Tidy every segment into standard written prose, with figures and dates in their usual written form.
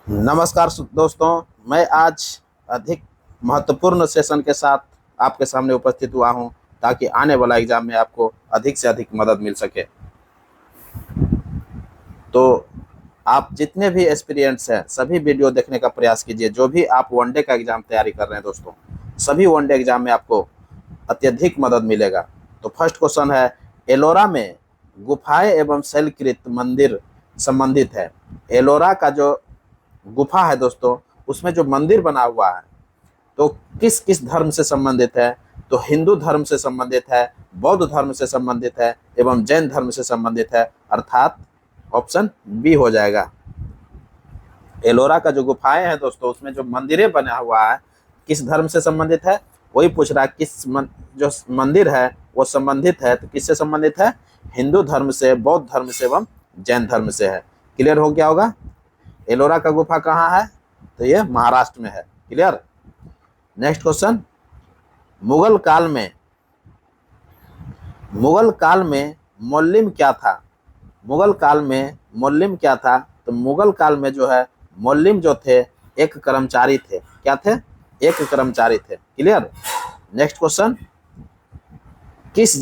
नमस्कार दोस्तों, मैं आज अधिक महत्वपूर्ण सेशन के साथ आपके सामने उपस्थित हुआ हूं ताकि आने वाला एग्जाम में आपको अधिक से अधिक मदद मिल सके। तो आप जितने भी एस्पिरेंट्स हैं सभी वीडियो देखने का प्रयास कीजिए। जो भी आप वनडे का एग्जाम तैयारी कर रहे हैं दोस्तों, सभी वनडे एग्जाम में आपको अत्यधिक मदद मिलेगा। तो फर्स्ट क्वेश्चन है, एलोरा में गुफाएं एवं शैलकृत मंदिर संबंधित है। एलोरा का जो गुफा है दोस्तों, उसमें जो मंदिर बना हुआ है तो किस किस धर्म से संबंधित है? तो हिंदू धर्म से संबंधित है, बौद्ध धर्म से संबंधित है एवं जैन धर्म से संबंधित है, अर्थात ऑप्शन बी हो जाएगा। एलोरा का जो गुफाएं हैं दोस्तों, उसमें जो मंदिरें बना हुआ है किस धर्म से संबंधित है? वही पूछ रहा है जो मंदिर है वो संबंधित है तो किससे संबंधित है? हिंदू धर्म से, बौद्ध धर्म से एवं जैन धर्म से है। क्लियर हो गया होगा। एलोरा का गुफा कहाँ है? तो ये महाराष्ट्र में है। क्लियर। नेक्स्ट क्वेश्चन, मुगल काल में मोल्लिम क्या था? मुगल काल में मोल्लिम क्या था? तो मुगल काल में जो है मोल्लिम जो थे एक कर्मचारी थे। क्या थे? एक कर्मचारी थे। क्लियर। नेक्स्ट क्वेश्चन, किस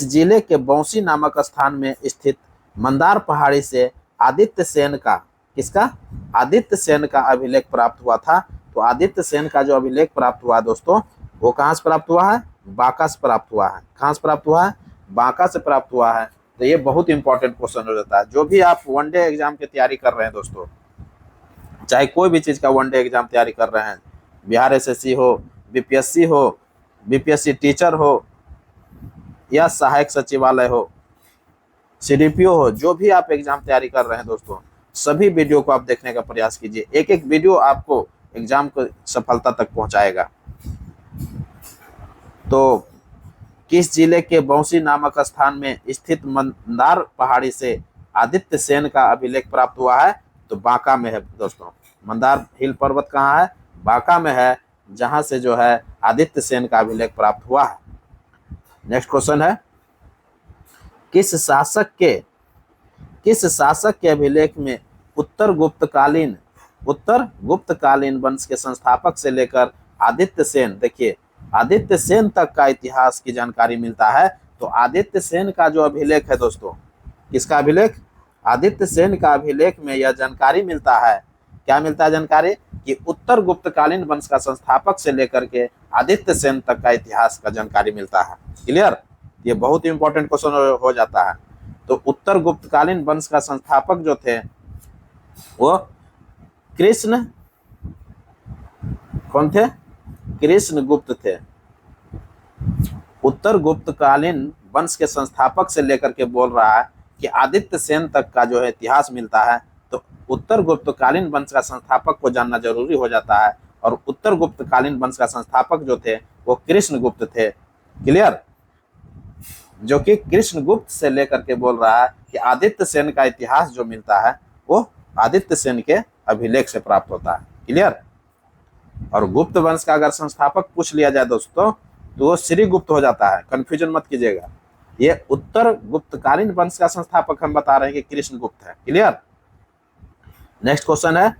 जिले के बौंसी नामक स्थान में स्थित मंदार पहाड़ी से आदित्य सेन का आदित्य सेन का अभिलेख प्राप्त हुआ था? तो आदित्य सेन का जो अभिलेख प्राप्त हुआ दोस्तों, वो कहाँ से प्राप्त हुआ है? बांका से प्राप्त हुआ है। कहाँ से प्राप्त हुआ है? बांका से प्राप्त हुआ है। तो ये बहुत इंपॉर्टेंट क्वेश्चन हो जाता है। जो भी आप वनडे एग्जाम की तैयारी कर रहे हैं दोस्तों, चाहे कोई भी चीज का वनडे एग्जाम तैयारी कर रहे हैं, बिहार एसएससी हो, बीपीएससी हो, बीपीएससी टीचर हो या सहायक सचिवालय हो, सीडीपीओ हो, जो भी आप एग्जाम तैयारी कर रहे हैं दोस्तों, सभी वीडियो को आप देखने का प्रयास कीजिए। एक एक वीडियो आपको एग्जाम को सफलता तक पहुंचाएगा। तो किस जिले के बौंसी नामक स्थान में स्थित मंदार पहाड़ी से आदित्य सेन का अभिलेख प्राप्त हुआ है? तो बांका में है दोस्तों। मंदार हिल पर्वत कहाँ है? बांका में है, जहां से जो है आदित्य सेन का अभिलेख प्राप्त हुआ है। नेक्स्ट क्वेश्चन है, किस शासक के अभिलेख में उत्तर गुप्तकालीन वंश के संस्थापक से लेकर आदित्य सेन, देखिए आदित्य सेन तक का इतिहास की जानकारी मिलता है। तो आदित्य सेन का जो अभिलेख है दोस्तों, किसका अभिलेख? आदित्य सेन का अभिलेख में यह जानकारी मिलता है। क्या मिलता है जानकारी? कि उत्तर गुप्तकालीन वंश का संस्थापक से लेकर के आदित्य सेन तक का इतिहास का जानकारी मिलता है। क्लियर। ये बहुत इंपॉर्टेंट क्वेश्चन हो जाता है। तो उत्तर गुप्तकालीन वंश का संस्थापक जो थे वो कृष्ण कौन थे? कृष्ण गुप्त थे। उत्तर गुप्तकालीन वंश के संस्थापक से लेकर के बोल रहा है कि आदित्य सेन तक का जो है इतिहास मिलता है। तो उत्तर गुप्तकालीन वंश का संस्थापक को जानना जरूरी हो जाता है। और उत्तर गुप्तकालीन वंश का संस्थापक जो थे वो कृष्ण गुप्त थे। क्लियर। जो कि कृष्ण गुप्त से लेकर के बोल रहा है कि आदित्य सेन का इतिहास जो मिलता है वो आदित्य सेन के अभिलेख से प्राप्त होता है। क्लियर। और गुप्त वंश का अगर संस्थापक पूछ लिया जाए दोस्तों तो वो श्री गुप्त हो जाता है। कंफ्यूजन मत कीजिएगा। ये उत्तर गुप्तकालीन वंश का संस्थापक हम बता रहे हैं कि कृष्ण गुप्त है। क्लियर। नेक्स्ट क्वेश्चन है,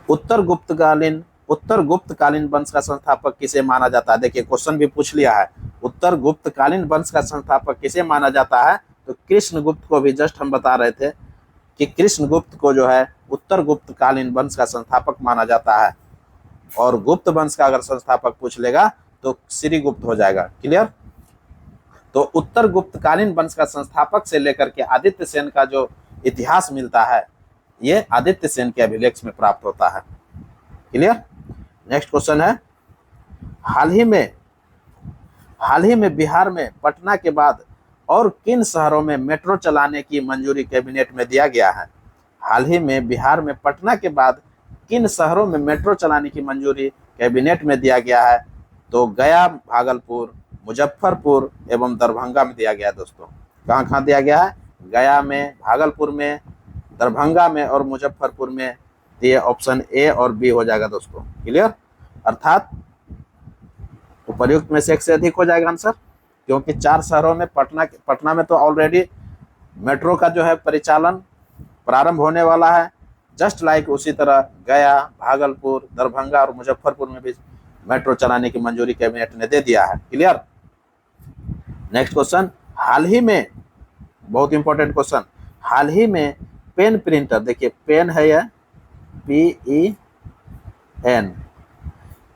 उत्तर गुप्तकालीन वंश का संस्थापक किसे माना जाता है? देखिए क्वेश्चन भी पूछ लिया है, उत्तर गुप्तकालीन वंश का संस्थापक किसे माना जाता है? तो कृष्ण गुप्त को भी जस्ट हम बता रहे थे कि कृष्ण गुप्त को जो है उत्तर गुप्तकालीन वंश का संस्थापक माना जाता है। और गुप्त वंश का अगर संस्थापक पूछ लेगा तो श्री गुप्त हो जाएगा। क्लियर। तो उत्तर गुप्तकालीन वंश का संस्थापक से लेकर के आदित्य सेन का जो इतिहास मिलता है ये आदित्य सेन के अभिलेख में प्राप्त होता है। क्लियर। नेक्स्ट क्वेश्चन है, हाल ही में बिहार में पटना के बाद और किन शहरों में मेट्रो चलाने की मंजूरी कैबिनेट में दिया गया है? हाल ही में बिहार में पटना के बाद किन शहरों में मेट्रो चलाने की मंजूरी कैबिनेट में दिया गया है? तो गया, भागलपुर, मुजफ्फरपुर एवं दरभंगा में दिया गया है दोस्तों। कहाँ कहाँ दिया गया है? गया में, भागलपुर में, दरभंगा में और मुजफ्फरपुर में। ये ऑप्शन ए और बी हो जाएगा दोस्तों। क्लियर। अर्थात उपर्युक्त में से एक से अधिक हो जाएगा आंसर, क्योंकि 4 शहरों में पटना में तो ऑलरेडी मेट्रो का जो है परिचालन प्रारंभ होने वाला है। जस्ट लाइक उसी तरह गया, भागलपुर, दरभंगा और मुजफ्फरपुर में भी मेट्रो चलाने की मंजूरी कैबिनेट ने दे दिया है। क्लियर। नेक्स्ट क्वेश्चन, हाल ही में, बहुत इंपॉर्टेंट क्वेश्चन, हाल ही में पेन प्रिंटर, देखिए पेन है यह PEN,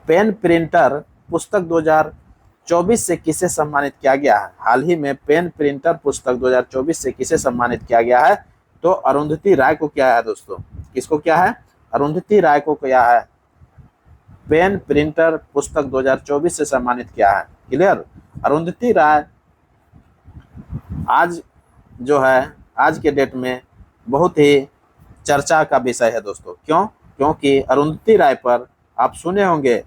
पेन प्रिंटर पुस्तक 2024 से किसे सम्मानित किया गया है? हाल ही में पेन प्रिंटर पुस्तक 2024 से किसे सम्मानित किया गया है? तो अरुंधति राय को किया है दोस्तों। किसको क्या है? अरुंधति राय को किया है। पेन प्रिंटर पुस्तक 2024 से सम्मानित किया है। क्लियर। अरुंधति राय आज जो है, आज के डेट में बहुत ही चर्चा का विषय है दोस्तों। क्यों? क्योंकि अरुंधति राय पर आप सुने होंगे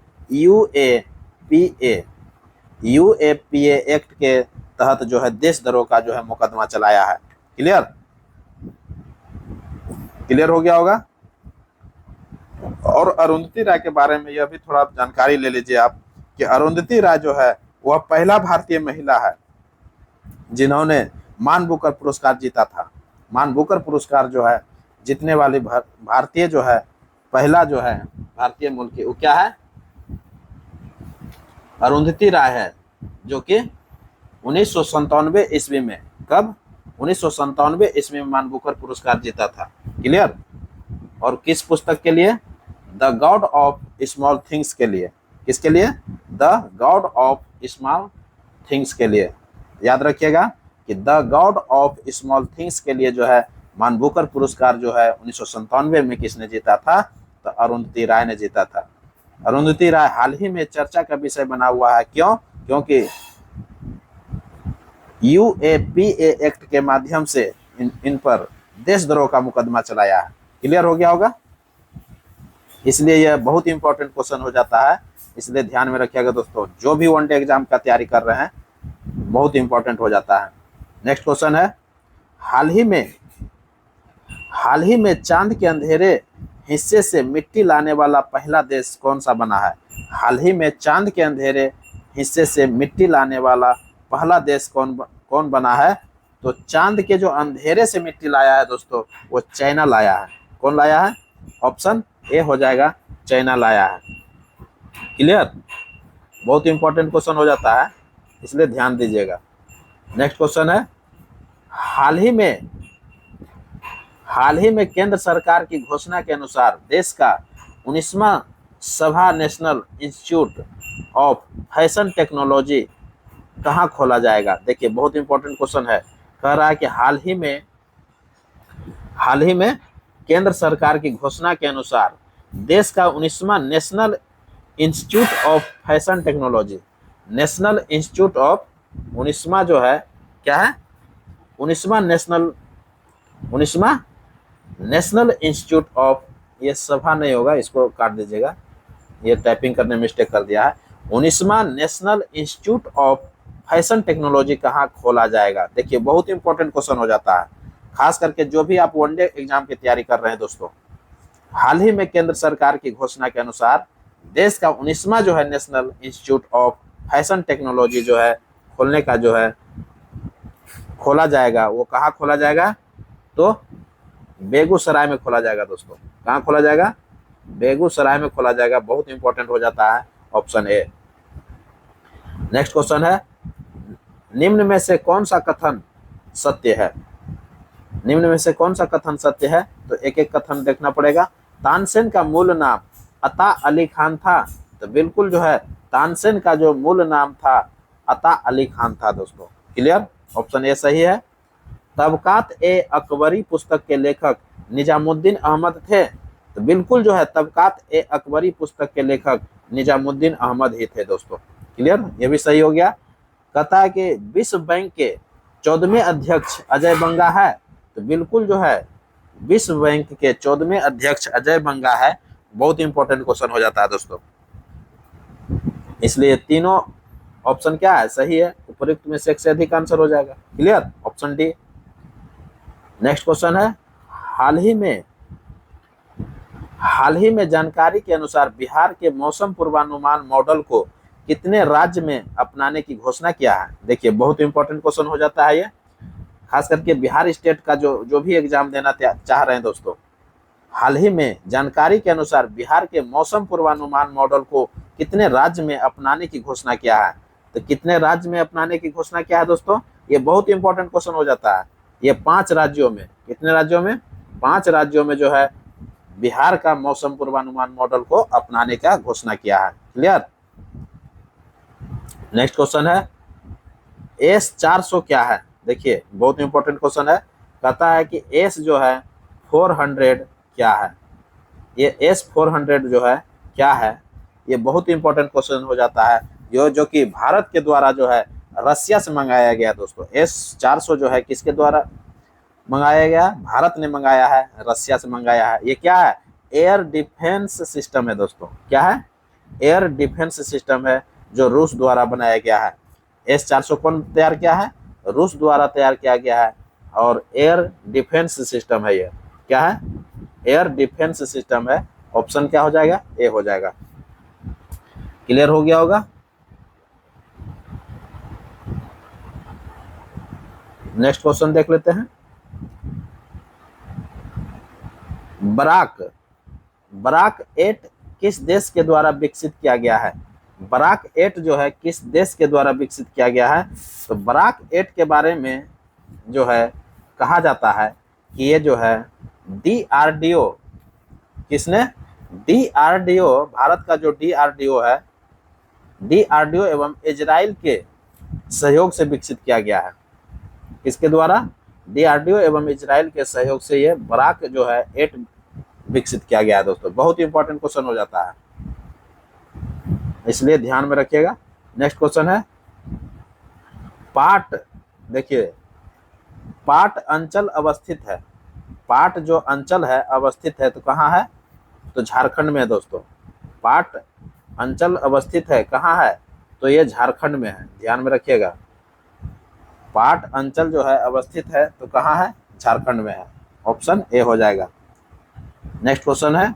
UAPA एक्ट के तहत जो है देशद्रोह का जो है मुकदमा चलाया है। क्लियर, क्लियर हो गया होगा। और अरुंधति राय के बारे में यह भी थोड़ा जानकारी ले लीजिए आप कि अरुंधति राय जो है वह पहला भारतीय महिला है जिन्होंने मान बुकर पुरस्कार जीता था। मान बुकर पुरस्कार जो है जीतने वाली भारतीय जो है, पहला जो है भारतीय मूल की, वो क्या है? अरुंधति राय है, जो कि 1997 ईस्वी में, कब? 1997 ईस्वी में मान बुकर पुरस्कार जीता था। क्लियर। और किस पुस्तक के लिए? The God of small things के लिए। किसके लिए? The God of small things के लिए। याद रखिएगा कि the God of small things के लिए जो है मान बुकर पुरस्कार जो है 1997 में किसने जीता था? तो अरुंधति राय ने जीता था। अरुंधति राय हाल ही में चर्चा का विषय बना हुआ है। क्यों? क्योंकि UAPA एक्ट के माध्यम से इन पर देशद्रोह का मुकदमा चलाया है। क्लियर हो गया होगा। इसलिए यह बहुत इंपॉर्टेंट क्वेश्चन हो जाता है, इसलिए ध्यान में रखिएगा दोस्तों। जो भी वनडे एग्जाम का तैयारी कर रहे हैं बहुत इंपॉर्टेंट हो जाता है। नेक्स्ट क्वेश्चन है, हाल ही में चांद के अंधेरे हिस्से से मिट्टी लाने वाला पहला देश कौन सा बना है? हाल ही में चांद के अंधेरे हिस्से से मिट्टी लाने वाला पहला देश कौन बना है? तो चांद के जो अंधेरे से मिट्टी लाया है दोस्तों, वो चाइना लाया है। कौन लाया है? ऑप्शन ए हो जाएगा, चाइना लाया है। क्लियर। बहुत इंपॉर्टेंट क्वेश्चन हो जाता है, इसलिए ध्यान दीजिएगा। नेक्स्ट क्वेश्चन है, हाल ही में केंद्र सरकार की घोषणा के अनुसार देश का 19वां सभा national institute of fashion technology कहाँ खोला जाएगा? देखिए बहुत इंपॉर्टेंट क्वेश्चन है। कह रहा है कि हाल ही में केंद्र सरकार की घोषणा के अनुसार देश का 19वां national institute of fashion technology, national institute of, 19वां जो है क्या है? 19वां नेशनल इंस्टीट्यूट ऑफ, ये सभा नहीं होगा, इसको काट दीजिएगा, ये टाइपिंग करने में मिस्टेक कर दिया है। 19वां national institute of fashion technology कहाँ खोला जाएगा? देखिए बहुत इंपॉर्टेंट क्वेश्चन हो जाता है, खास करके जो भी आप वनडे एग्जाम की तैयारी कर रहे हैं दोस्तों। हाल ही में केंद्र सरकार की घोषणा के अनुसार देश का 19वां जो है national institute of fashion technology जो है खोलने का जो है खोला जाएगा, वो कहाँ खोला जाएगा? तो बेगूसराय में खोला जाएगा दोस्तों। कहाँ खोला जाएगा? बेगूसराय में खोला जाएगा। बहुत इंपॉर्टेंट हो जाता है, ऑप्शन ए। नेक्स्ट क्वेश्चन है, निम्न में से कौन सा कथन सत्य है? निम्न में से कौन सा कथन सत्य है? तो एक एक कथन देखना पड़ेगा। तानसेन का मूल नाम अता अली खान था, तो बिल्कुल जो है तानसेन का जो मूल नाम था अता अली खान था दोस्तों। क्लियर। ऑप्शन ए सही है। तबकात ए अकबरी पुस्तक के लेखक निजामुद्दीन अहमद थे, तो बिल्कुल जो है तबकात ए अकबरी पुस्तक के लेखक निजामुद्दीन अहमद ही थे दोस्तों। क्लियर, ये भी सही हो गया। कहता है कि विश्व बैंक के 14वें अध्यक्ष अजय बंगा है, तो बिल्कुल जो है विश्व बैंक के 14वें अध्यक्ष अजय बंगा है। बहुत इंपॉर्टेंट क्वेश्चन हो जाता है दोस्तों, इसलिए तीनों ऑप्शन क्या है? सही है। उपयुक्त में से एक से अधिक आंसर हो जाएगा। Clear, option D. Next question है, हाल ही में जानकारी के अनुसार बिहार के मौसम पूर्वानुमान मॉडल को कितने राज्य में अपनाने की घोषणा किया है? देखिए बहुत इंपॉर्टेंट क्वेश्चन हो जाता है ये। खास करके बिहार स्टेट का जो जो भी एग्जाम देना चाह रहे हैं दोस्तों, हाल ही में जानकारी के अनुसार बिहार के मौसम पूर्वानुमान मॉडल को कितने राज्य में अपनाने की घोषणा किया है? तो कितने राज्य में अपनाने की घोषणा किया है दोस्तों? ये बहुत इंपॉर्टेंट क्वेश्चन हो जाता है। ये 5 राज्यों में, कितने राज्यों में? 5 राज्यों में जो है बिहार का मौसम पूर्वानुमान मॉडल को अपनाने का घोषणा किया है। क्लियर? नेक्स्ट क्वेश्चन है S-400 क्या है? देखिए बहुत इंपॉर्टेंट क्वेश्चन है। कहता है कि S जो है 400 क्या है? ये S-400 जो है क्या है? ये बहुत इंपॉर्टेंट क्वेश्चन हो जाता है, जो कि भारत के द्वारा जो है रसिया से मंगाया गया दोस्तों। S-400 जो है किसके द्वारा मंगाया गया? भारत ने मंगाया है, रसिया से मंगाया है। ये क्या है? एयर डिफेंस सिस्टम है दोस्तों। क्या है? एयर डिफेंस सिस्टम है जो रूस द्वारा बनाया गया है। S-400 कौन तैयार किया है? रूस द्वारा तैयार किया गया है, और एयर डिफेंस सिस्टम है ये। क्या है? एयर डिफेंस सिस्टम है। ऑप्शन क्या हो जाएगा? ए हो जाएगा। क्लियर हो गया होगा? नेक्स्ट क्वेश्चन देख लेते हैं। बराक 8 किस देश के द्वारा विकसित किया गया है? बराक 8 जो है किस देश के द्वारा विकसित किया गया है? तो बराक 8 के बारे में जो है कहा जाता है कि ये जो है DRDO, किसने? DRDO, भारत का जो DRDO है, DRDO एवं इजराइल के सहयोग से विकसित किया गया है। किसके द्वारा? DRDO एवं इजराइल के सहयोग से ये बराक जो है 8 विकसित किया गया है दोस्तों। बहुत इंपॉर्टेंट क्वेश्चन हो जाता है, इसलिए ध्यान में रखिएगा। नेक्स्ट क्वेश्चन है पाट। देखिए पाट अंचल अवस्थित है। पाट जो अंचल है अवस्थित है तो कहाँ है? तो झारखंड में है दोस्तों। पाट अंचल अवस्थित है कहाँ है? तो ये झारखंड में है, ध्यान में रखिएगा। पाट अंचल जो है अवस्थित है तो कहाँ है? झारखंड में है। ऑप्शन ए हो जाएगा। नेक्स्ट क्वेश्चन है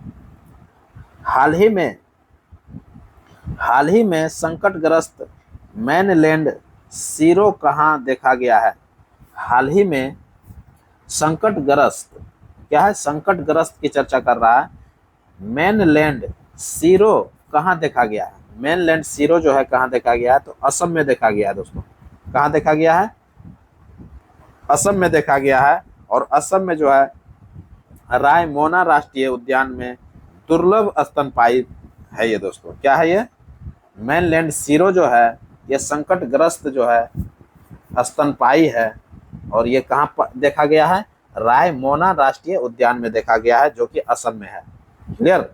हाल ही में संकटग्रस्त मेनलैंड सीरो कहाँ देखा गया है? हाल ही में संकटग्रस्त, क्या है? संकटग्रस्त की चर्चा कर रहा है। मेनलैंड सीरो कहाँ देखा गया है? मेनलैंड सीरो जो है कहाँ देखा गया है? तो असम में देखा गया है दोस्तों। कहाँ देखा गया है? असम में देखा गया है। और असम में जो है रायमोना राष्ट्रीय उद्यान में दुर्लभ स्तनपायी है ये दोस्तों। क्या है ये? मेनलैंड सीरो जो है ये संकटग्रस्त जो है स्तनपायी है, और ये कहाँ देखा गया है? रायमोना राष्ट्रीय उद्यान में देखा गया है, जो कि असम में है। क्लियर?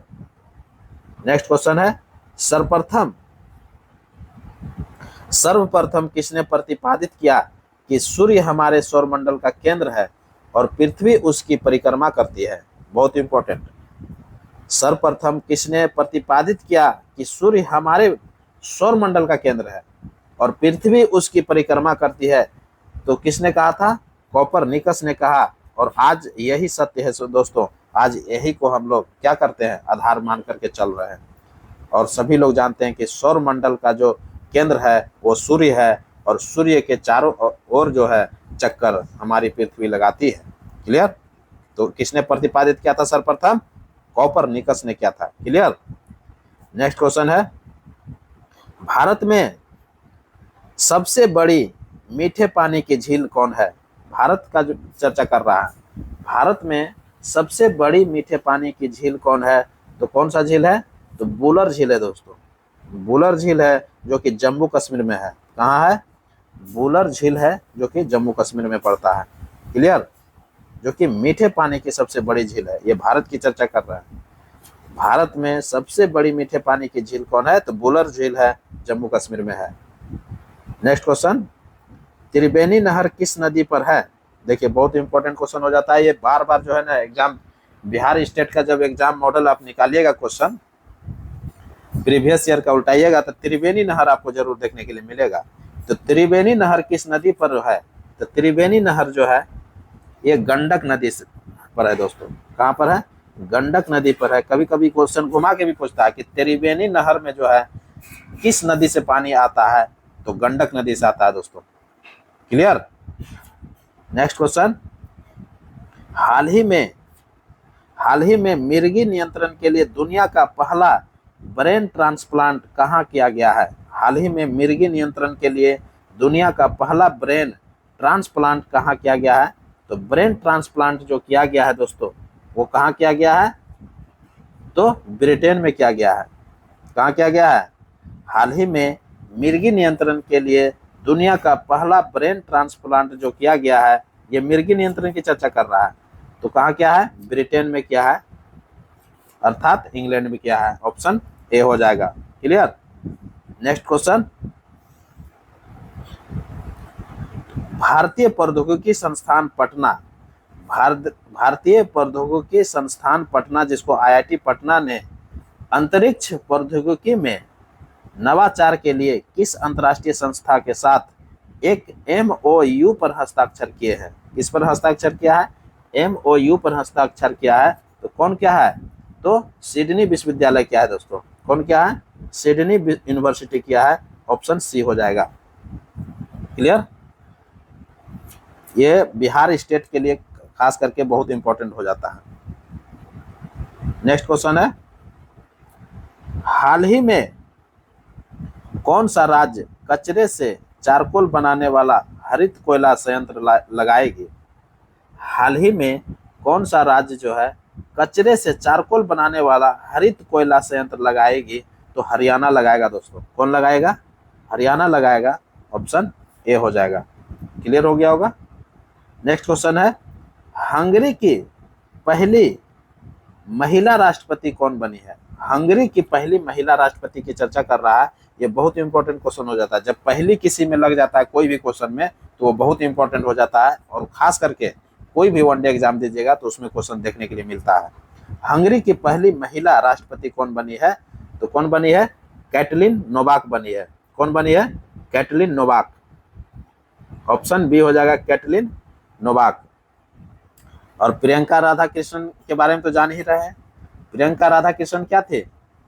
नेक्स्ट क्वेश्चन है सर्वप्रथम किसने प्रतिपादित किया कि सूर्य हमारे सौरमंडल का केंद्र है और पृथ्वी उसकी परिक्रमा करती है? बहुत इंपॉर्टेंट। सर्वप्रथम किसने प्रतिपादित किया कि सूर्य हमारे सौरमंडल का केंद्र है और पृथ्वी उसकी परिक्रमा करती है? तो किसने कहा था? कोपरनिकस ने कहा। और आज यही सत्य है दोस्तों। आज यही को हम लोग क्या करते हैं? आधार मान करके चल रहे हैं। और सभी लोग जानते हैं कि सौरमंडल का जो केंद्र है वो सूर्य है, और सूर्य के चारों ओर जो है चक्कर हमारी पृथ्वी लगाती है। क्लियर? तो किसने प्रतिपादित किया था सर्वप्रथम? कोपरनिकस ने किया था। क्लियर? नेक्स्ट क्वेश्चन है भारत में सबसे बड़ी मीठे पानी की झील कौन है? भारत का जो चर्चा कर रहा है, भारत में सबसे बड़ी मीठे पानी की झील कौन है? तो कौन सा झील है? तो बुलर झील है दोस्तों। बुलर झील है जो कि जम्मू कश्मीर में है। कहाँ है? बुलर झील है जो कि जम्मू कश्मीर में पड़ता है। क्लियर? जो कि मीठे पानी की सबसे बड़ी झील है। ये भारत की चर्चा कर रहा है। भारत में सबसे बड़ी मीठे पानी की झील कौन है? तो बुलर झील है, जम्मू कश्मीर में है। नेक्स्ट क्वेश्चन त्रिवेणी नहर किस नदी पर है? देखिए बहुत इंपॉर्टेंट क्वेश्चन हो जाता है ये। बार बार जो है ना एग्जाम, बिहार स्टेट का जब एग्जाम मॉडल आप निकालिएगा क्वेश्चन प्रीवियस ईयर का उल्टाइएगा तो त्रिवेणी नहर आपको जरूर देखने के लिए मिलेगा। तो त्रिवेणी नहर किस नदी पर है? तो त्रिवेणी नहर जो है ये गंडक नदी पर है दोस्तों। कहाँ पर है? गंडक नदी पर है। कभी कभी क्वेश्चन घुमा के भी पूछता है कि त्रिवेणी नहर में जो है किस नदी से पानी आता है? तो गंडक नदी से आता है दोस्तों। क्लियर? नेक्स्ट क्वेश्चन, हाल ही में मिर्गी नियंत्रण के लिए दुनिया का पहला ब्रेन ट्रांसप्लांट कहाँ किया गया है? हाल ही में मिर्गी नियंत्रण के लिए दुनिया का पहला ब्रेन ट्रांसप्लांट कहाँ किया गया है? तो ब्रेन ट्रांसप्लांट जो किया गया है दोस्तों, वो कहाँ किया गया है? तो ब्रिटेन में किया गया है। कहाँ किया गया है? हाल ही में मिर्गी नियंत्रण के लिए दुनिया का पहला ब्रेन ट्रांसप्लांट जो किया गया है, ये मिर्गी नियंत्रण की चर्चा कर रहा है, तो कहाँ किया है? ब्रिटेन में किया है, अर्थात इंग्लैंड में किया है। ऑप्शन ए हो जाएगा। क्लियर। नेक्स्ट क्वेश्चन, भारतीय प्रौद्योगिकी संस्थान पटना, भारतीय प्रौद्योगिकी संस्थान पटना जिसको आईआईटी पटना ने अंतरिक्ष प्रौद्योगिकी में नवाचार के लिए किस अंतर्राष्ट्रीय संस्था के साथ एक एमओयू पर हस्ताक्षर किए हैं? किस पर हस्ताक्षर किया है? एमओयू पर हस्ताक्षर किया है। तो कौन क्या है? तो सिडनी विश्वविद्यालय क्या है दोस्तों? कौन क्या है? सिडनी यूनिवर्सिटी किया है। ऑप्शन सी हो जाएगा। क्लियर। ये बिहार स्टेट के लिए खास करके बहुत इंपॉर्टेंट हो जाता है। नेक्स्ट क्वेश्चन है, हाल ही में कौन सा राज्य कचरे से चारकोल बनाने वाला हरित कोयला संयंत्र लगाएगी? हाल ही में कौन सा राज्य जो है कचरे से चारकोल बनाने वाला हरित कोयला संयंत्र लगाएगी? तो हरियाणा लगाएगा दोस्तों। कौन लगाएगा? हरियाणा लगाएगा। ऑप्शन ए हो जाएगा। क्लियर हो गया होगा। नेक्स्ट क्वेश्चन है, हंगरी की पहली महिला राष्ट्रपति कौन बनी है? हंगरी की पहली महिला राष्ट्रपति की चर्चा कर रहा है। ये बहुत इंपॉर्टेंट क्वेश्चन हो जाता है। जब पहली किसी में लग जाता है कोई भी क्वेश्चन में, तो वो बहुत इंपॉर्टेंट हो जाता है। और खास करके कोई भी वनडे एग्जाम दीजिएगा तो उसमें क्वेश्चन देखने के लिए मिलता है। हंगरी की पहली महिला राष्ट्रपति कौन बनी है? तो कौन बनी है? कैटलिन नोवाक बनी है। कौन बनी है? Katalin Novak. ऑप्शन बी हो जाएगा, कैटलिन नोवाक। और प्रियंका राधाकृष्णन के बारे में तो जान ही रहे हैं। प्रियंका राधाकृष्णन क्या थे?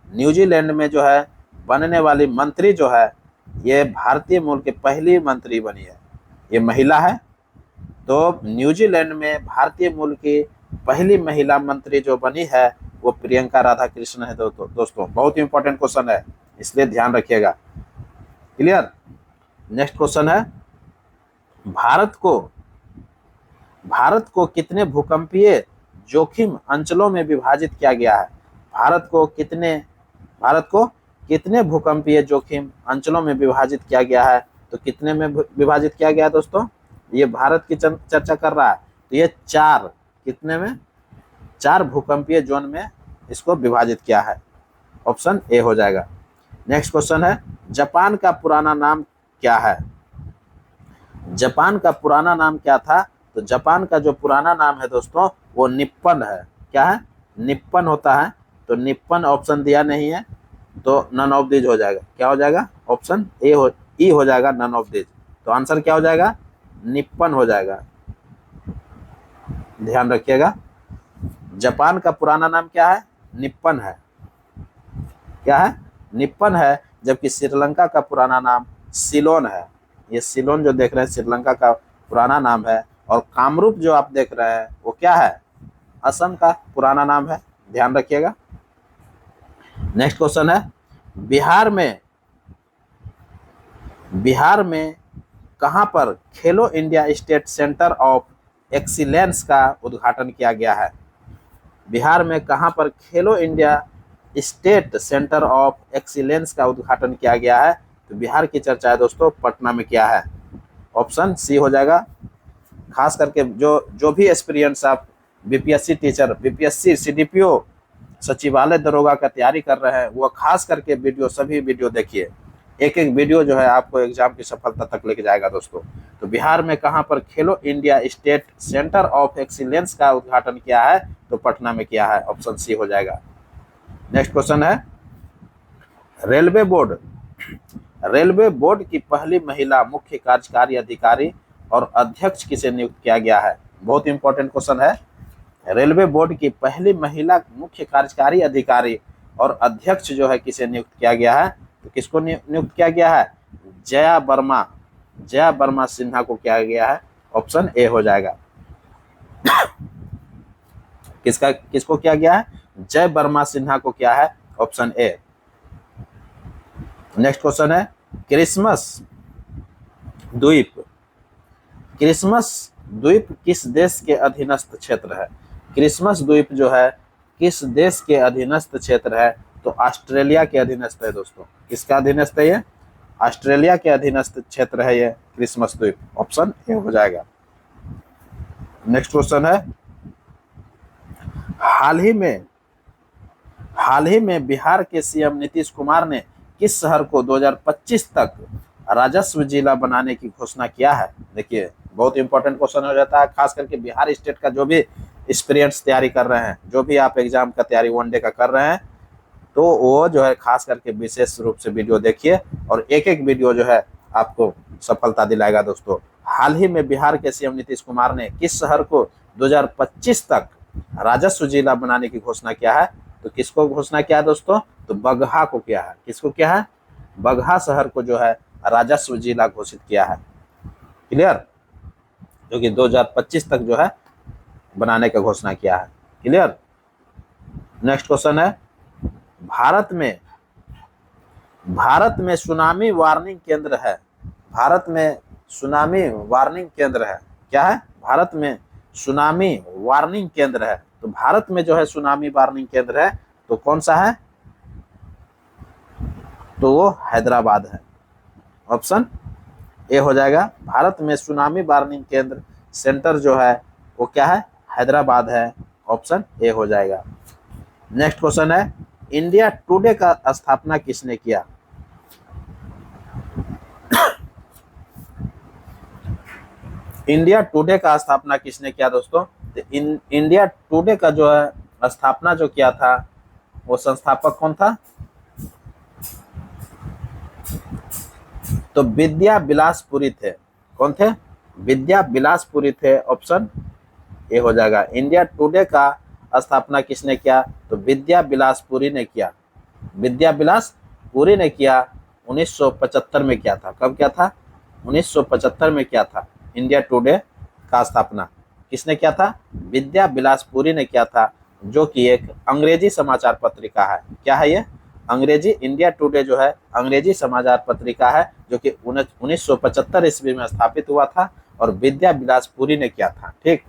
न्यूजीलैंड में जो है बनने वाली मंत्री जो है, ये भारतीय मूल की पहली मंत्री बनी है। ये महिला है। तो न्यूजीलैंड में भारतीय मूल की पहली महिला मंत्री जो बनी है वो प्रियंका राधाकृष्णन है दोस्तों। बहुत इंपॉर्टेंट क्वेश्चन है, इसलिए ध्यान रखिएगा। क्लियर। नेक्स्ट क्वेश्चन है, भारत को कितने भूकंपीय जोखिम अंचलों में विभाजित किया गया है? भारत को कितने भूकंपीय जोखिम अंचलों में विभाजित किया गया है? तो कितने में विभाजित किया गया है दोस्तों? ये भारत की चर्चा कर रहा है। तो ये 4, कितने में? 4 भूकंपीय जोन में इसको विभाजित किया है। ऑप्शन ए हो जाएगा। नेक्स्ट क्वेश्चन है, जापान का पुराना नाम क्या है? जापान का पुराना नाम क्या था? तो जापान का जो पुराना नाम है दोस्तों वो निप्पन है। क्या है? निप्पन होता है। तो निप्पन ऑप्शन दिया नहीं है, तो नन ऑफ दीज हो जाएगा। क्या हो जाएगा? ऑप्शन ए हो जाएगा, नन ऑफ दीज। तो आंसर क्या हो जाएगा? निप्पन हो जाएगा। ध्यान रखिएगा, जापान का पुराना नाम क्या है? निप्पन है। क्या है? निप्पन है। जबकि श्रीलंका का पुराना नाम सिलोन है। ये सिलोन जो देख रहे हैं श्रीलंका का पुराना नाम है। और कामरूप जो आप देख रहे हैं वो क्या है? असम का पुराना नाम है। ध्यान रखिएगा। नेक्स्ट क्वेश्चन है, बिहार में कहां पर खेलो India state centre of excellence का उद्घाटन किया गया है? बिहार में कहां पर खेलो India state centre of excellence का उद्घाटन किया गया है? तो बिहार की चर्चा है दोस्तों पटना में किया है। ऑप्शन सी हो जाएगा। खास करके जो भी एक्सपीरियंस आप बीपीएससी टीचर, बीपीएससी सीडीपीओ सचिवालय दरोगा का तैयारी कर रहे हैं, वो खास करके सभी वीडियो देखिए। एक एक वीडियो जो है आपको एग्जाम की सफलता तक लेके जाएगा दोस्तों। तो बिहार में कहां पर खेलो India state centre of excellence का उद्घाटन किया है? तो पटना में किया है। ऑप्शन सी हो जाएगा। नेक्स्ट क्वेश्चन है, रेलवे बोर्ड की पहली महिला मुख्य कार्यकारी अधिकारी और अध्यक्ष किसे नियुक्त किया गया है? बहुत इंपॉर्टेंट क्वेश्चन है। रेलवे बोर्ड की पहली महिला मुख्य कार्यकारी अधिकारी और अध्यक्ष जो है किसे नियुक्त किया गया है? तो किसको नियुक्त किया गया है? जया वर्मा सिन्हा को किया गया है। ऑप्शन ए हो जाएगा। किसको किया गया है? जय वर्मा सिन्हा को किया है, ऑप्शन ए। नेक्स्ट क्वेश्चन है क्रिसमस द्वीप। क्रिसमस द्वीप किस देश के अधीनस्थ क्षेत्र है? क्रिसमस द्वीप जो है किस देश के अधीनस्थ क्षेत्र है? तो ऑस्ट्रेलिया के अधीनस्थ है दोस्तों। किसका अधीनस्थ है ये? ऑस्ट्रेलिया के अधीनस्थ क्षेत्र है ये क्रिसमस द्वीप, ऑप्शन ए हो जाएगा। नेक्स्ट क्वेश्चन है हाल ही में बिहार के सीएम नीतीश कुमार ने किस शहर को 2025 तक राजस्व जिला बनाने की घोषणा किया है? देखिए बहुत इंपॉर्टेंट क्वेश्चन हो जाता है, खास करके बिहार स्टेट का जो भी एक्सपीरियंस तैयारी कर रहे हैं, जो भी आप एग्जाम का तैयारी वनडे का कर रहे हैं, तो वो जो है खास करके विशेष रूप से वीडियो देखिए और एक एक वीडियो जो है आपको सफलता दिलाएगा दोस्तों। हाल ही में बिहार के सीएम नीतीश कुमार ने किस शहर को 2025 तक राजस्व जिला बनाने की घोषणा किया है? तो किसको घोषणा किया है दोस्तों? तो बगहा को किया है। किसको किया है? बगहा शहर को जो है राजस्व जिला घोषित किया है। क्लियर? जो कि 2025 तक जो है बनाने का घोषणा किया है। क्लियर? नेक्स्ट क्वेश्चन है भारत में सुनामी वार्निंग केंद्र है। भारत में सुनामी वार्निंग केंद्र है। क्या है? भारत में सुनामी वार्निंग केंद्र है। तो भारत में जो है सुनामी वार्निंग केंद्र है तो कौन सा है? तो वो हैदराबाद है, ऑप्शन ए हो जाएगा। भारत में सुनामी वार्निंग केंद्र सेंटर जो है वो क्या है? हैदराबाद है, ऑप्शन ए हो जाएगा। नेक्स्ट क्वेश्चन है इंडिया टुडे का स्थापना किसने किया? इंडिया टुडे का स्थापना किसने किया दोस्तों? तो इंडिया टुडे का जो है स्थापना जो किया था वो संस्थापक कौन था? तो विद्या बिलासपुरी थे। कौन थे? विद्या बिलासपुरी थे, ऑप्शन ए हो जाएगा। इंडिया टुडे का स्थापना किसने किया? तो विद्या बिलासपुरी ने किया। विद्या बिलासपुरी ने किया, 1975 में किया था। कब किया था? 1975 में किया था। इंडिया टुडे का स्थापना किसने किया था? विद्या बिलासपुरी ने किया था, जो कि एक अंग्रेजी समाचार पत्रिका है। क्या है ये? अंग्रेजी इंडिया टुडे जो है अंग्रेजी समाचार पत्रिका है, जो कि 1975 ईस्वी में स्थापित हुआ था और विद्या बिलासपुरी ने किया था। ठीक।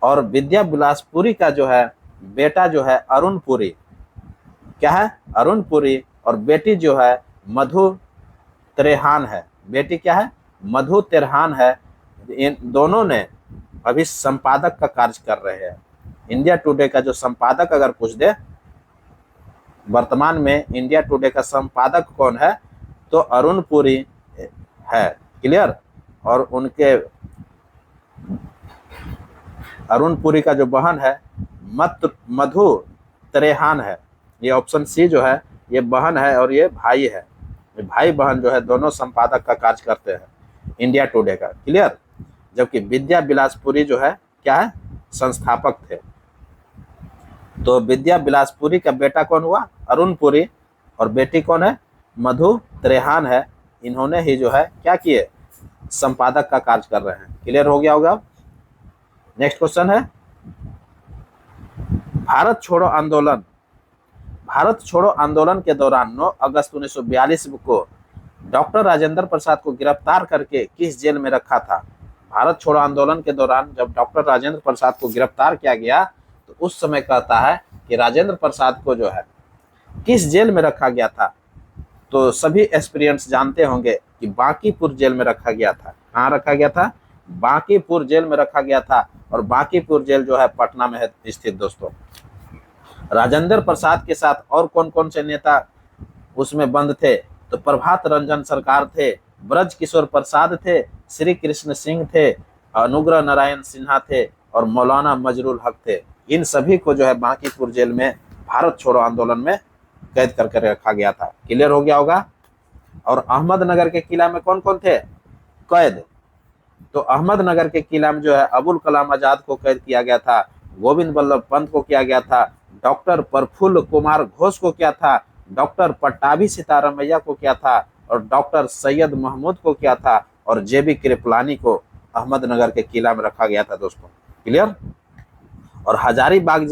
और विद्या बिलासपुरी का जो है बेटा जो है अरुण पुरी, क्या है? अरुण पुरी, और बेटी जो है मधु त्रेहान है। बेटी क्या है? मधु त्रेहान है। इन दोनों ने अभी संपादक का कार्य कर रहे हैं। इंडिया टुडे का जो संपादक अगर पूछ दे वर्तमान में इंडिया टुडे का संपादक कौन है? तो अरुण पुरी है। क्लियर? और उनके अरुण पुरी का जो बहन है मधु त्रेहान है। ये ऑप्शन सी जो है ये बहन है और ये भाई है। ये भाई बहन जो है दोनों संपादक का कार्य करते हैं इंडिया टुडे का। क्लियर? जबकि विद्या बिलासपुरी जो है क्या है? संस्थापक थे। तो विद्या बिलासपुरी का बेटा कौन हुआ? अरुण पुरी, और बेटी कौन है? मधु त्रेहान है। इन्होंने ही जो है क्या किए? संपादक का कार्य कर रहे हैं। क्लियर हो गया होगा? नेक्स्ट क्वेश्चन है भारत छोड़ो आंदोलन। भारत छोड़ो आंदोलन के दौरान 9 अगस्त 1942 को डॉक्टर राजेंद्र प्रसाद को गिरफ्तार करके किस जेल में रखा था? भारत छोड़ो आंदोलन के दौरान जब डॉक्टर राजेंद्र प्रसाद को गिरफ्तार किया गया तो उस समय कहता है कि राजेंद्र प्रसाद को जो है किस जेल में रखा गया था? तो सभी एक्सपीरियंस जानते होंगे कि बांकीपुर जेल में रखा गया था। कहाँ रखा गया था? बांकीपुर जेल में रखा गया था। और बांकीपुर जेल जो है पटना में है स्थित दोस्तों। राजेंद्र प्रसाद के साथ और कौन कौन से नेता उसमें बंद थे? तो प्रभात रंजन सरकार थे, ब्रज किशोर प्रसाद थे, श्री कृष्ण सिंह थे, अनुग्रह नारायण सिन्हा थे और मौलाना मजरुल हक थे। इन सभी को जो है बांकीपुर जेल में भारत छोड़ो आंदोलन में कैद करके रखा गया था। क्लियर हो गया होगा? और अहमदनगर के किला में कौन कौन थे कैद? तो अहमदनगर के किला में जो है अबुल कलाम आजाद को कैद किया गया था, गोविंद बल्लभ पंत को किया गया था, डॉक्टर प्रफुल्ल कुमार घोष को किया था, डॉक्टर पट्टाभी सीतारामैया को किया था और डॉक्टर सैयद महमूद को किया था और जेबी कृपलानी को अहमदनगर के किला में रखा गया था दोस्तों। क्लियर। और हजारीबाग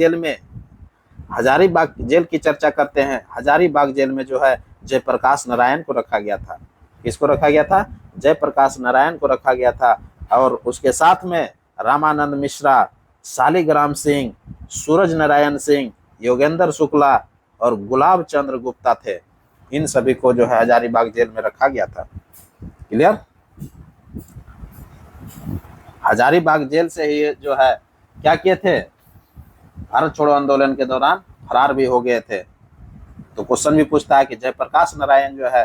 जेल की चर्चा करते हैं। हजारीबाग जेल में जो है जयप्रकाश नारायण को रखा गया था। किसको रखा गया था? जयप्रकाश नारायण को रखा गया था। और उसके साथ में रामानंद मिश्रा, शालिग्राम सिंह, सूरज नारायण सिंह, योगेंद्र शुक्ला और गुलाब चंद्र गुप्ता थे। इन सभी को जो है हजारीबाग जेल में रखा गया था। क्लियर। हजारीबाग जेल से ही जो है क्या किए थे? भारत छोड़ो आंदोलन के दौरान फरार भी हो गए थे। तो क्वेश्चन भी पूछता है कि जयप्रकाश नारायण जो है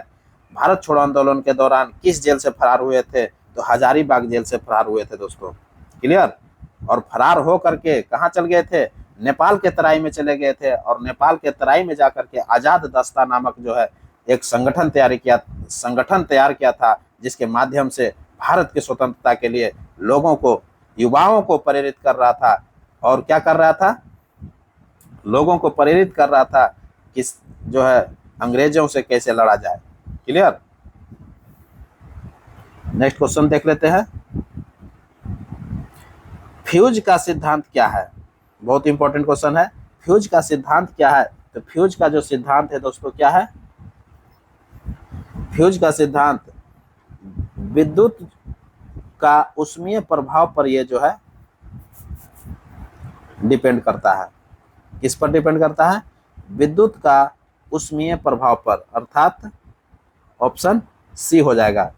भारत छोड़ो आंदोलन के दौरान किस जेल से फरार हुए थे? तो हजारीबाग जेल से फरार हुए थे दोस्तों। क्लियर। और फरार हो करके कहाँ चल गए थे? नेपाल के तराई में चले गए थे। और नेपाल के तराई में जाकर के आजाद दस्ता नामक जो है एक संगठन तैयार किया था, जिसके माध्यम से भारत की स्वतंत्रता के लिए लोगों को, युवाओं को प्रेरित कर रहा था। और क्या कर रहा था? लोगों को प्रेरित कर रहा था कि जो है अंग्रेजों से कैसे लड़ा जाए। क्लियर। नेक्स्ट क्वेश्चन देख लेते हैं। फ्यूज का सिद्धांत क्या है? बहुत इंपॉर्टेंट क्वेश्चन है। फ्यूज का सिद्धांत क्या है? तो फ्यूज का जो सिद्धांत है दोस्तों क्या है? फ्यूज का सिद्धांत विद्युत का ऊष्मीय प्रभाव पर ये जो है डिपेंड करता है। किस पर डिपेंड करता है? विद्युत का ऊष्मीय प्रभाव पर, अर्थात ऑप्शन सी हो जाएगा।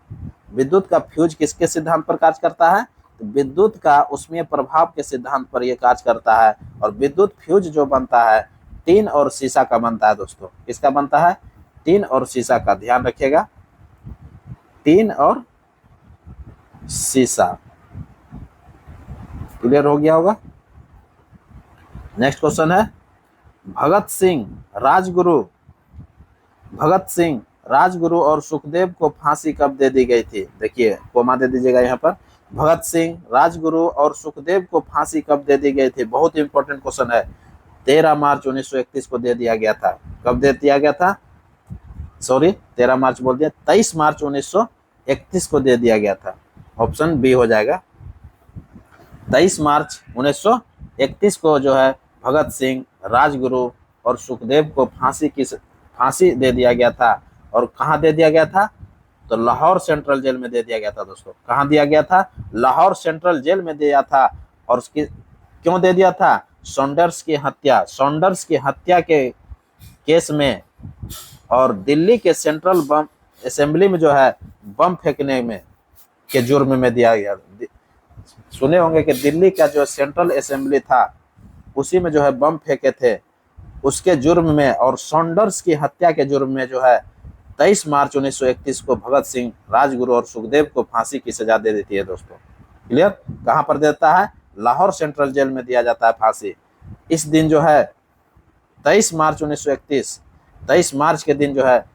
विद्युत का फ्यूज किसके सिद्धांत पर कार्य करता है? तो विद्युत का ऊष्मीय प्रभाव के सिद्धांत पर यह कार्य करता है। और विद्युत फ्यूज जो बनता है टीन और शीशा का बनता है दोस्तों। किसका बनता है? टीन और शीशा का। ध्यान रखिएगा, टीन और शीशा। क्लियर हो गया होगा। नेक्स्ट क्वेश्चन है, भगत सिंह राजगुरु और सुखदेव को फांसी कब दे दी गई थी? देखिए कोमा दे दीजिएगा यहाँ पर। भगत सिंह, राजगुरु और सुखदेव को फांसी कब दे दी गई थी? बहुत इंपॉर्टेंट क्वेश्चन है। 13 मार्च 1931 को दे दिया गया था। कब दे दिया गया था? सॉरी 13 मार्च बोल दिया, 23 मार्च 1931 को दे दिया गया था। ऑप्शन बी हो जाएगा। 23 मार्च 1931 को जो है भगत सिंह, राजगुरु और सुखदेव को फांसी दे दिया गया था। और कहाँ दे दिया गया था? तो लाहौर सेंट्रल जेल में दे दिया गया था दोस्तों। कहाँ दिया गया था? लाहौर सेंट्रल जेल में दिया था। और उसकी क्यों दे दिया था? सॉन्डर्स की हत्या के केस में और दिल्ली के सेंट्रल बम असेंबली में जो है बम फेंकने में के जुर्म में दिया गया। सुने होंगे कि दिल्ली का जो सेंट्रल असेंबली था उसी में जो है बम फेंके थे, उसके जुर्म में और सॉन्डर्स की हत्या के जुर्म में जो है 23 मार्च 1931 को भगत सिंह, राजगुरु और सुखदेव को फांसी की सजा दे देती है दोस्तों। क्लियर। कहां पर देता है? लाहौर सेंट्रल जेल में दिया जाता है फांसी। इस दिन जो है 23 मार्च 1931, 23 मार्च के दिन जो है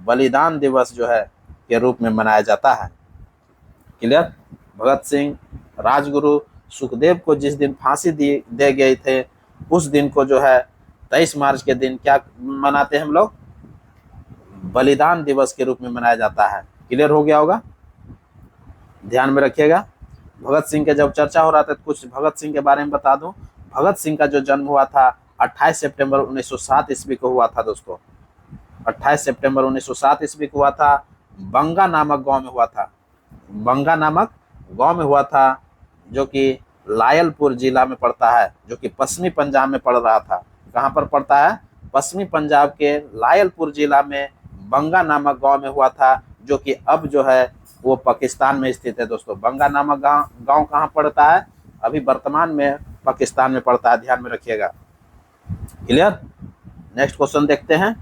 बलिदान दिवस जो है के रूप में मनाया जाता है। क्लियर। भगत सिंह, राजगुरु, सुखदेव को जिस दिन फांसी दे गए थे उस दिन को जो है 23 मार्च के दिन क्या मनाते हैं हम लोग? बलिदान दिवस के रूप में मनाया जाता है। क्लियर हो गया होगा। ध्यान में रखिएगा। भगत सिंह के जब चर्चा हो रहा था तो कुछ भगत सिंह के बारे में बता दूं। भगत सिंह का जो जन्म हुआ था 28 सितंबर 1907 ईस्वी को हुआ था दोस्तों। 28 सितंबर 1907 ईस्वी को हुआ था। बंगा नामक गांव में हुआ था, जो कि लायलपुर जिला में पड़ता है, जो कि पश्चिमी पंजाब में पड़ रहा था। कहाँ पर पड़ता है? पश्चिमी पंजाब के लायलपुर जिला में बंगा नामक गांव में हुआ था, जो कि अब जो है वो पाकिस्तान में स्थित है दोस्तों। बंगा नामक गांव कहाँ पड़ता है? अभी वर्तमान में पाकिस्तान में पड़ता है। ध्यान में रखिएगा। क्लियर। नेक्स्ट क्वेश्चन देखते हैं।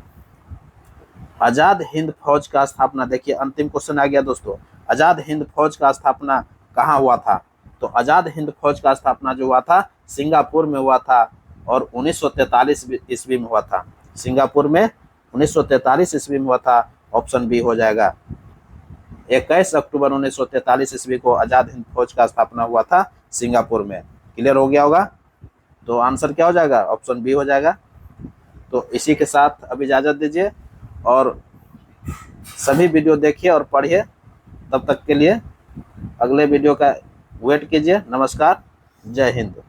आजाद हिंद फौज का स्थापना, देखिए अंतिम क्वेश्चन आ गया दोस्तों। आजाद हिंद फौज का स्थापना कहाँ हुआ था? तो आजाद हिंद फौज का स्थापना जो हुआ था सिंगापुर में हुआ था और 1943 ईस्वी में हुआ था। सिंगापुर में 1943 ईस्वी में हुआ था। ऑप्शन बी हो जाएगा। 21 अक्टूबर 1943 ईस्वी को आजाद हिंद फौज का स्थापना हुआ था सिंगापुर में। क्लियर हो गया होगा। तो आंसर क्या हो जाएगा? ऑप्शन बी हो जाएगा। तो इसी के साथ अब इजाज़त दीजिए और सभी वीडियो देखिए और पढ़िए। तब तक के लिए अगले वीडियो का वेट कीजिए। नमस्कार, जय हिंद।